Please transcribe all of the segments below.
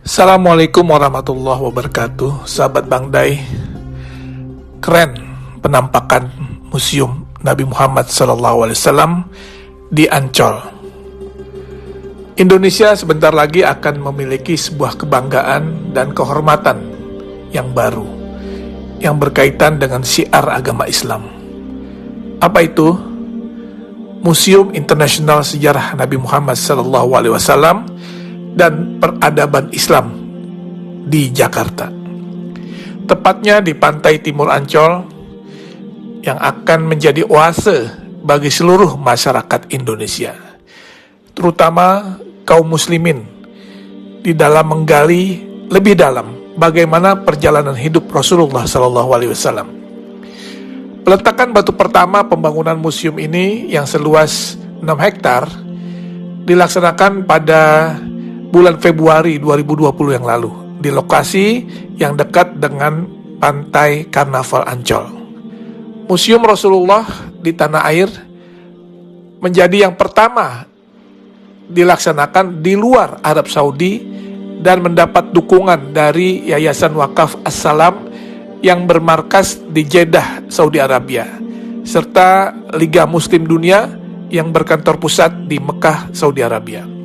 Assalamualaikum warahmatullahi wabarakatuh. Sahabat Bang Dai, keren penampakan Museum Nabi Muhammad SAW di Ancol. Indonesia sebentar lagi akan memiliki sebuah kebanggaan dan kehormatan yang baru, yang berkaitan dengan syiar agama Islam. Apa itu? Museum Internasional Sejarah Nabi Muhammad SAW dan Peradaban Islam di Jakarta, tepatnya di pantai timur Ancol, yang akan menjadi oase bagi seluruh masyarakat Indonesia, terutama kaum muslimin, di dalam menggali lebih dalam bagaimana perjalanan hidup Rasulullah SAW. Peletakan batu pertama pembangunan museum ini yang seluas 6 hektar dilaksanakan pada bulan Februari 2020 yang lalu di lokasi yang dekat dengan pantai Karnaval Ancol. Museum Rasulullah di tanah air menjadi yang pertama dilaksanakan di luar Arab Saudi dan mendapat dukungan dari Yayasan Wakaf As-Salam yang bermarkas di Jeddah, Saudi Arabia, serta Liga Muslim Dunia yang berkantor pusat di Mekah, Saudi Arabia.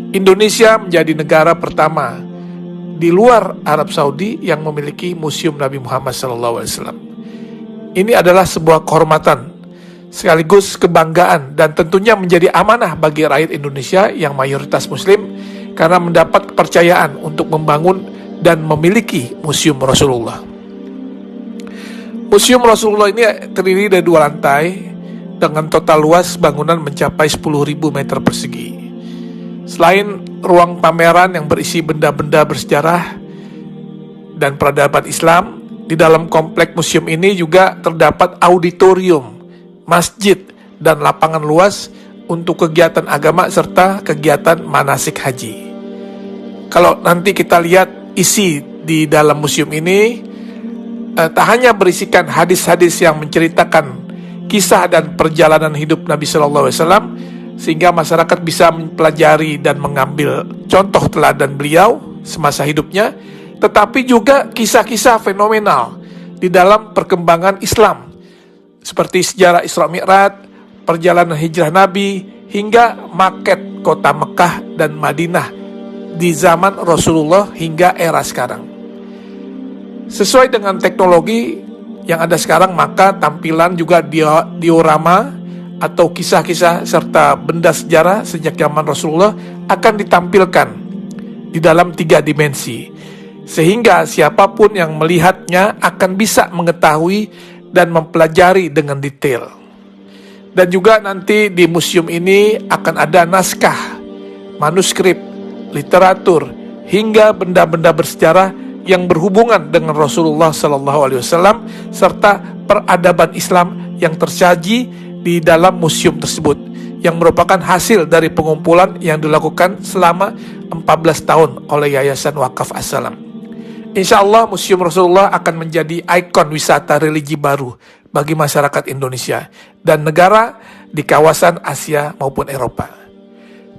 Indonesia menjadi negara pertama di luar Arab Saudi yang memiliki Museum Nabi Muhammad SAW. Ini adalah sebuah kehormatan, sekaligus kebanggaan, dan tentunya menjadi amanah bagi rakyat Indonesia yang mayoritas Muslim, karena mendapat kepercayaan untuk membangun dan memiliki Museum Rasulullah. Museum Rasulullah ini terdiri dari 2 lantai dengan total luas bangunan mencapai 10.000 meter persegi. Selain ruang pameran yang berisi benda-benda bersejarah dan peradaban Islam, di dalam komplek museum ini juga terdapat auditorium, masjid, dan lapangan luas untuk kegiatan agama serta kegiatan manasik haji. Kalau nanti kita lihat isi di dalam museum ini, tak hanya berisikan hadis-hadis yang menceritakan kisah dan perjalanan hidup Nabi SAW, sehingga masyarakat bisa mempelajari dan mengambil contoh teladan beliau semasa hidupnya, tetapi juga kisah-kisah fenomenal di dalam perkembangan Islam, seperti sejarah Isra Mi'raj, perjalanan hijrah Nabi, hingga maket kota Mekah dan Madinah di zaman Rasulullah hingga era sekarang. Sesuai dengan teknologi yang ada sekarang, maka tampilan juga diorama atau kisah-kisah serta benda sejarah sejak zaman Rasulullah akan ditampilkan di dalam 3 dimensi, sehingga siapapun yang melihatnya akan bisa mengetahui dan mempelajari dengan detail. Dan juga nanti di museum ini akan ada naskah, manuskrip, literatur, hingga benda-benda bersejarah yang berhubungan dengan Rasulullah SAW serta peradaban Islam yang tersaji di dalam museum tersebut, yang merupakan hasil dari pengumpulan yang dilakukan selama 14 tahun oleh Yayasan Wakaf As-Salam. Insya Allah Museum Rasulullah akan menjadi ikon wisata religi baru bagi masyarakat Indonesia dan negara di kawasan Asia maupun Eropa.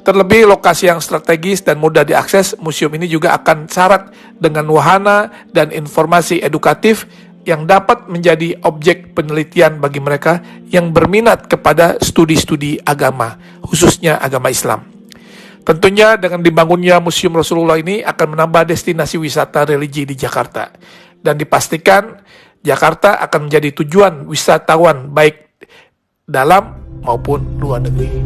Terlebih lokasi yang strategis dan mudah diakses, museum ini juga akan syarat dengan wahana dan informasi edukatif yang dapat menjadi objek penelitian bagi mereka yang berminat kepada studi-studi agama, khususnya agama Islam. Tentunya dengan dibangunnya Museum Rasulullah ini akan menambah destinasi wisata religi di Jakarta, dan dipastikan Jakarta akan menjadi tujuan wisatawan baik dalam maupun luar negeri.